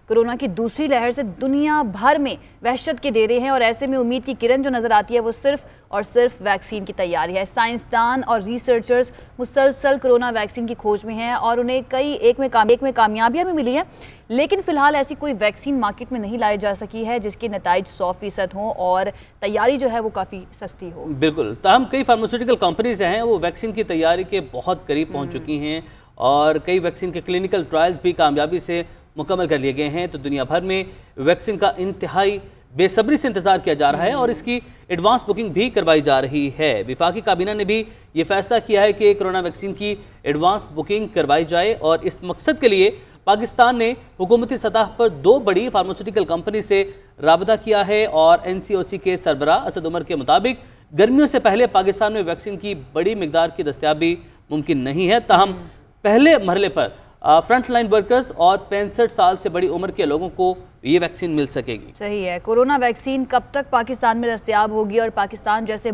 Corona की दूसरी लहर से दुनिया भर में वहशत के डेरे हैं और ऐसे में उम्मीद की किरण जो नजर आती है वो सिर्फ और सिर्फ वैक्सीन की तैयारी है। साइंसदान और रिसर्चर्स मुसलसल कोरोना वैक्सीन की खोज में हैं और उन्हें कई एक में कामयाबियां भी मिली हैं, लेकिन फिलहाल ऐसी कोई वैक्सीन मार्केट में नहीं लाई जा सकी है जिसके नताइज 100% हों और तैयारी जो है वो काफ़ी सस्ती हो। बिल्कुल, ताहम कई फार्मास्यूटिकल कंपनीज हैं वो वैक्सीन की तैयारी के बहुत करीब पहुंच चुकी हैं और कई वैक्सीन के क्लिनिकल ट्रायल्स भी कामयाबी से मुकम्मल कर लिए गए हैं। तो दुनिया भर में वैक्सीन का इंतहाई बेसब्री से इंतजार किया जा रहा है और इसकी एडवांस बुकिंग भी करवाई जा रही है। विफाकी काबीना ने भी ये फैसला किया है कि कोरोना वैक्सीन की एडवांस बुकिंग करवाई जाए और इस मकसद के लिए पाकिस्तान ने हुकूमती सतह पर 2 बड़ी फार्मास्यूटिकल कंपनी से राबता किया है और NCOC के सरबराह असद उमर के मुताबिक गर्मियों से पहले पाकिस्तान में वैक्सीन की बड़ी मिकदार की दस्तयाबी मुमकिन नहीं है। ताहम पहले मरहले पर फ्रंट लाइन वर्कर्स और 65 साल से बड़ी उम्र के लोगों को ये वैक्सीन मिल सकेगी। सही है। कोरोना वैक्सीन कब तक पाकिस्तान में दस्तयाब होगी और पाकिस्तान जैसे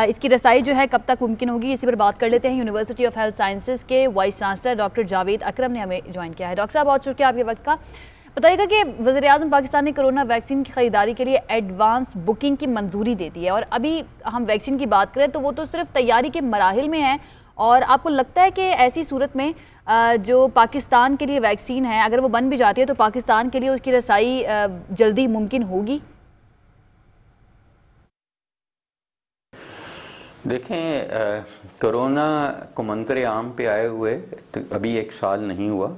इसकी रसाई जो है कब तक मुमकिन होगी, इसी पर बात कर लेते हैं। यूनिवर्सिटी ऑफ हेल्थ साइंसेज के वाइस चांसलर डॉक्टर जावेद अकरम ने हमें ज्वाइन किया है। डॉक्टर साहब, बहुत शुक्रिया आपके वक्त का। बताइएगा कि वज़ीर-ए-आज़म पाकिस्तान ने कोरोना वैक्सीन की खरीदारी के लिए एडवांस बुकिंग की मंजूरी दे दी है और अभी हम वैक्सीन की बात करें तो वो तो सिर्फ तैयारी के मराहिल में है और आपको लगता है कि ऐसी सूरत में जो पाकिस्तान के लिए वैक्सीन है अगर वो बन भी जाती है तो पाकिस्तान के लिए उसकी रसाई जल्दी मुमकिन होगी? देखें, कोरोना को मंतर आम पे आए हुए तो अभी 1 साल नहीं हुआ।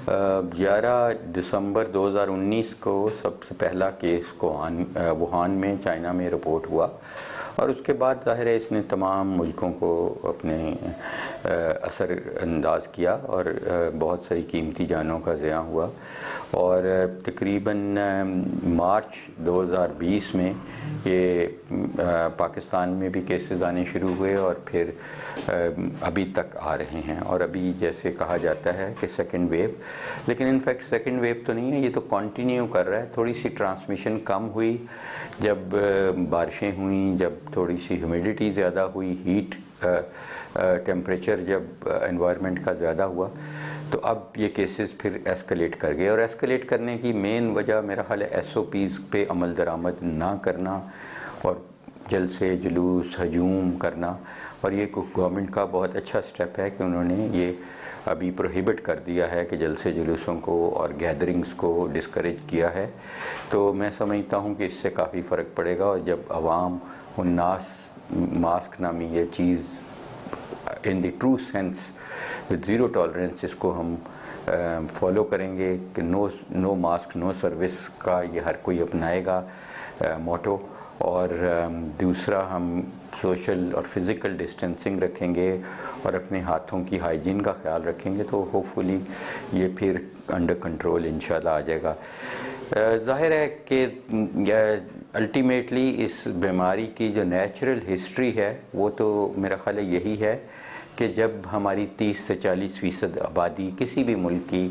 11 दिसंबर 2019 को सबसे पहला केस वुहान में चाइना में रिपोर्ट हुआ और उसके बाद ज़ाहिर है इसने तमाम मुल्कों को अपने असर अंदाज किया और बहुत सारी कीमती जानों का ज़िया हुआ और तकरीबन मार्च 2020 में ये पाकिस्तान में भी केसेस आने शुरू हुए और फिर अभी तक आ रहे हैं और अभी जैसे कहा जाता है कि सेकंड वेव, लेकिन इनफैक्ट सेकंड वेव तो नहीं है, ये तो कंटिन्यू कर रहा है। थोड़ी सी ट्रांसमिशन कम हुई जब बारिशें हुई, जब थोड़ी सी ह्यूमिडिटी ज़्यादा हुई, हीट टेम्परेचर जब एनवायरनमेंट का ज़्यादा हुआ तो अब ये केसेस फिर एस्केलेट कर गए और एस्केलेट करने की मेन वजह मेरा ख्याल है SOPs पे अमल दरामद ना करना और जलसे जुलूस हजूम करना। और ये गवर्नमेंट का बहुत अच्छा स्टेप है कि उन्होंने ये अभी प्रोहिबिट कर दिया है कि जलसे जुलूसों को और गैदरिंग्स को डिस्करेज किया है। तो मैं समझता हूँ कि इससे काफ़ी फ़र्क पड़ेगा और जब अवाम उन्नास मास्क नामी ये चीज़ in the true sense with zero tolerance इसको हम फॉलो करेंगे कि नो मास्क नो सर्विस का ये हर कोई अपनाएगा मोटो, और दूसरा हम सोशल और फिज़िकल डिस्टेंसिंग रखेंगे और अपने हाथों की हाइजीन का ख्याल रखेंगे तो होपफुली ये फिर अंडर कंट्रोल इंशाल्लाह आ जाएगा। ज़ाहिर है कि अल्टीमेटली इस बीमारी की जो नेचुरल हिस्ट्री है वो तो मेरा ख्याल यही है कि जब हमारी 30 से 40% आबादी किसी भी मुल्क की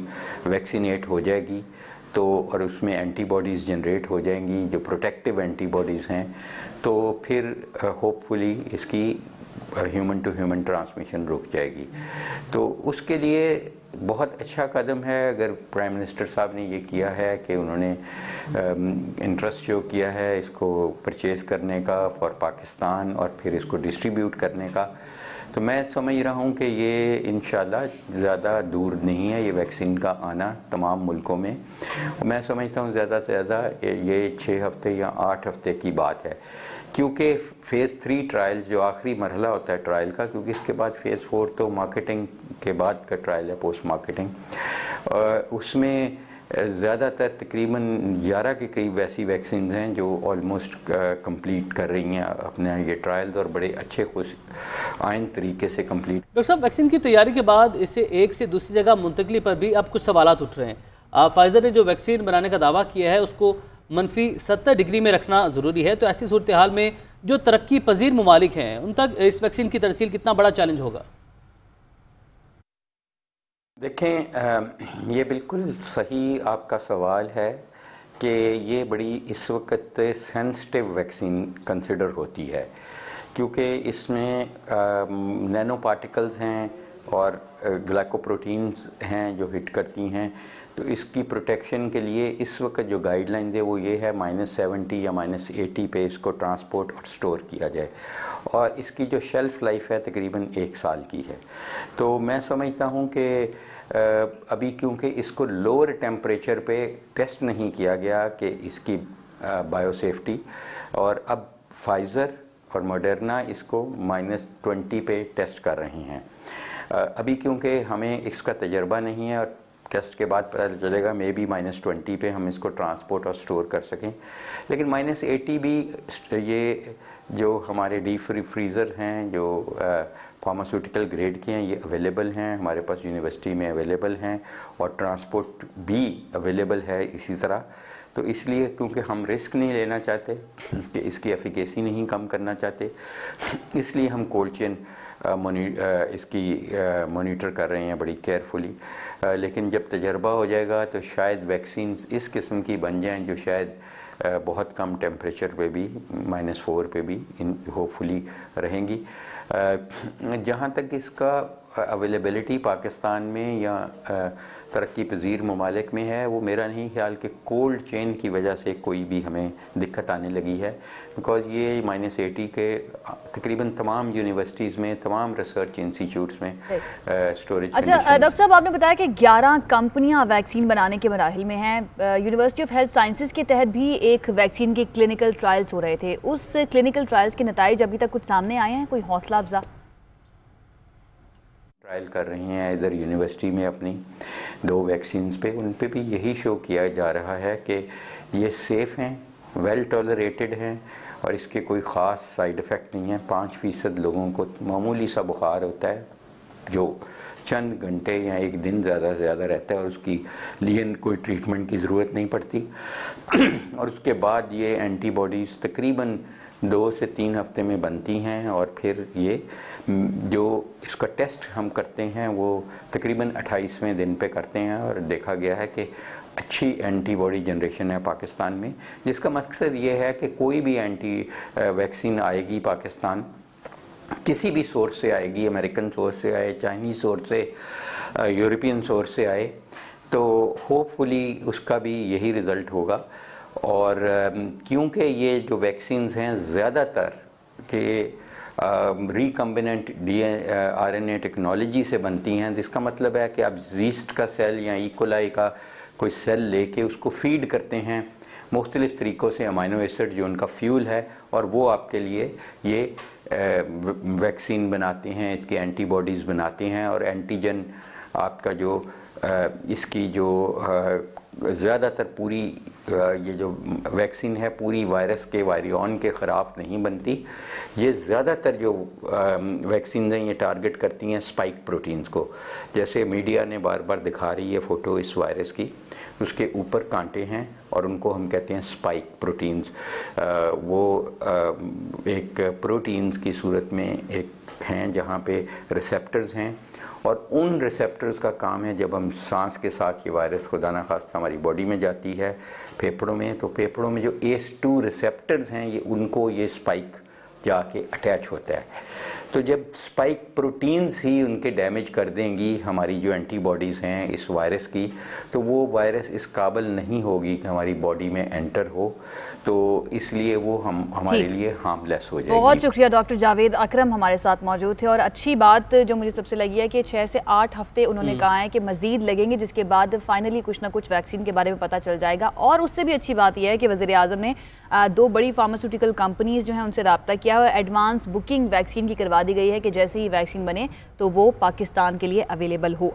वैक्सीनेट हो जाएगी तो और उसमें एंटीबॉडीज़ जनरेट हो जाएंगी जो प्रोटेक्टिव एंटीबॉडीज़ हैं तो फिर होपफुली इसकी ह्यूमन टू ह्यूमन ट्रांसमिशन रुक जाएगी। तो उसके लिए बहुत अच्छा कदम है अगर प्राइम मिनिस्टर साहब ने ये किया है कि उन्होंने इंटरेस्ट शो किया है इसको परचेज़ करने का फॉर पाकिस्तान और फिर इसको डिस्ट्रीब्यूट करने का। तो मैं समझ रहा हूँ कि ये इंशाल्लाह ज़्यादा दूर नहीं है ये वैक्सीन का आना तमाम मुल्कों में। मैं समझता हूँ ज़्यादा से ज़्यादा ये 6 हफ्ते या 8 हफ्ते की बात है क्योंकि फ़ेज़ 3 ट्रायल जो आखिरी मरहला होता है ट्रायल का, क्योंकि इसके बाद फ़ेज़ 4 तो मार्केटिंग के बाद का ट्रायल है, पोस्ट मार्केटिंग, उसमें ज़्यादातर तकरीबन 11 के करीब ऐसी वैक्सीन हैं जो ऑलमोस्ट कंप्लीट कर रही हैं अपने ये ट्रायल्स और बड़े अच्छे खुश आइन तरीके से कंप्लीट। डॉक्टर साहब, वैक्सीन की तैयारी के बाद इसे एक से दूसरी जगह मुंतकली पर भी अब कुछ सवालात उठ रहे हैं। फाइजर ने जो वैक्सीन बनाने का दावा किया है उसको -70 डिग्री में रखना ज़रूरी है, तो ऐसी सूरत हाल में जो तरक्की पजीर ममालिक हैं उन तक इस वैक्सीन की तरसील कितना बड़ा चैलेंज होगा? देखें, ये बिल्कुल सही आपका सवाल है कि ये बड़ी इस वक्त सेंसिटिव वैक्सीन कंसिडर होती है क्योंकि इसमें नैनो पार्टिकल्स हैं और ग्लाइकोप्रोटीन्स हैं जो हिट करती हैं। तो इसकी प्रोटेक्शन के लिए इस वक्त जो गाइडलाइंस है वो ये है -70 या -80 पे इसको ट्रांसपोर्ट और स्टोर किया जाए, और इसकी जो शेल्फ़ लाइफ है तकरीबन 1 साल की है। तो मैं समझता हूँ कि अभी क्योंकि इसको लोअर टेम्परेचर पे टेस्ट नहीं किया गया कि इसकी बायोसेफ्टी, और अब फाइज़र और मॉडर्ना इसको -20 पे टेस्ट कर रही हैं। अभी क्योंकि हमें इसका तजर्बा नहीं है और टेस्ट के बाद पता चलेगा मे बी -20 पे हम इसको ट्रांसपोर्ट और स्टोर कर सकें, लेकिन -80 भी ये जो हमारे डीप फ्रीज़र हैं जो फार्मास्यूटिकल ग्रेड के हैं ये अवेलेबल हैं, हमारे पास यूनिवर्सिटी में अवेलेबल हैं, और ट्रांसपोर्ट भी अवेलेबल है इसी तरह। तो इसलिए क्योंकि हम रिस्क नहीं लेना चाहते कि इसकी एफिकेसी नहीं कम करना चाहते, इसलिए हम कोल्ड चेन इसकी मॉनिटर कर रहे हैं बड़ी केयरफुली। लेकिन जब तजर्बा हो जाएगा तो शायद वैक्सीन इस किस्म की बन जाएं जो शायद बहुत कम टेम्परेचर पे भी -4 पे भी होपफुली रहेंगी। जहाँ तक इसका अवेलेबिलिटी पाकिस्तान में या तरक्की पजीर ममालिक में है, वो मेरा नहीं ख्याल कि कोल्ड चेन की वजह से कोई भी हमें दिक्कत आने लगी है, बिकॉज़ ये -80 के तकरीबन तमाम यूनिवर्सिटीज़ में, तमाम रिसर्च इंस्टीट्यूट्स में स्टोरेज। अच्छा डॉक्टर साहब, आपने बताया कि 11 कंपनियां वैक्सीन बनाने के मराहिल में हैं। यूनिवर्सिटी ऑफ हेल्थ साइंसेज के तहत भी एक वैक्सीन के क्लिनिकल ट्रायल्स हो रहे थे, उस क्लिनिकल ट्रायल्स के नतीजे अभी तक कुछ सामने आए हैं? कोई हौसला अफजा ट्रायल कर रही हैं इधर यूनिवर्सिटी में अपनी 2 वैक्सीन्स पे, उन पे भी यही शो किया जा रहा है कि ये सेफ़ हैं, वेल टॉलरेटेड हैं और इसके कोई ख़ास साइड इफ़ेक्ट नहीं है। 5% लोगों को मामूली सा बुखार होता है जो चंद घंटे या 1 दिन ज़्यादा से ज़्यादा रहता है और उसकी लिए कोई ट्रीटमेंट की ज़रूरत नहीं पड़ती और उसके बाद ये एंटीबॉडीज़ तकरीबन 2 से 3 हफ्ते में बनती हैं, और फिर ये जो इसका टेस्ट हम करते हैं वो तकरीबन 28वें दिन पे करते हैं, और देखा गया है कि अच्छी एंटीबॉडी जनरेशन है पाकिस्तान में, जिसका मकसद ये है कि कोई भी वैक्सीन आएगी पाकिस्तान किसी भी सोर्स से आएगी, अमेरिकन सोर्स से आए, चाइनीज़ सोर्स से, यूरोपियन सोर्स से आए, तो होपफुली उसका भी यही रिज़ल्ट होगा। और क्योंकि ये जो वैक्सीन्स हैं ज़्यादातर के रिकम्बिनेंट RNA टेक्नोलॉजी से बनती हैं, जिसका मतलब है कि आप यीस्ट का सेल या इकोलाई का कोई सेल लेके उसको फीड करते हैं मुख्तलिफ़ तरीक़ों से अमाइनो एसिड जो उनका फ्यूल है, और वो आपके लिए ये वैक्सीन बनाते हैं, इसकी एंटीबॉडीज़ बनाते हैं, और एंटीजन आपका जो इसकी जो ज़्यादातर पूरी ये जो वैक्सीन है पूरी वायरस के वायरियन के ख़िलाफ़ नहीं बनती। ये ज़्यादातर जो वैक्सीन हैं ये टारगेट करती हैं स्पाइक प्रोटीन्स को, जैसे मीडिया ने बार बार दिखा रही है फ़ोटो इस वायरस की, उसके ऊपर कांटे हैं और उनको हम कहते हैं स्पाइक प्रोटीन्स। वो एक प्रोटीन्स की सूरत में एक हैं जहाँ पे रिसेप्टर्स हैं, और उन रिसेप्टर्स का काम है जब हम सांस के साथ ये वायरस खुदा न खास्ता हमारी बॉडी में जाती है फेफड़ों में, तो फेफड़ों में जो ACE2 रिसेप्टर्स हैं ये उनको ये स्पाइक जाके अटैच होता है। तो जब स्पाइक प्रोटीन्स ही उनके डैमेज कर देंगी हमारी जो एंटीबॉडीज़ हैं इस वायरस की, तो वो वायरस इस काबिल नहीं होगी कि हमारी बॉडी में एंटर हो, तो इसलिए वो हमारे लिए हार्मलेस हो जाएगी। बहुत शुक्रिया डॉक्टर जावेद अकरम हमारे साथ मौजूद थे, और अच्छी बात जो मुझे सबसे लगी है कि 6 से 8 हफ्ते उन्होंने कहा है कि मजीद लगेंगे, जिसके बाद फाइनली कुछ ना कुछ वैक्सीन के बारे में पता चल जाएगा। और उससे भी अच्छी बात यह है कि वज़ीर आज़म ने 2 बड़ी फार्मास्यूटिकल कंपनीज जो हैं उनसे रब्ता किया है, एडवांस बुकिंग वैक्सीन की करवा दी गई है कि जैसे ही वैक्सीन बने तो वो पाकिस्तान के लिए अवेलेबल हो।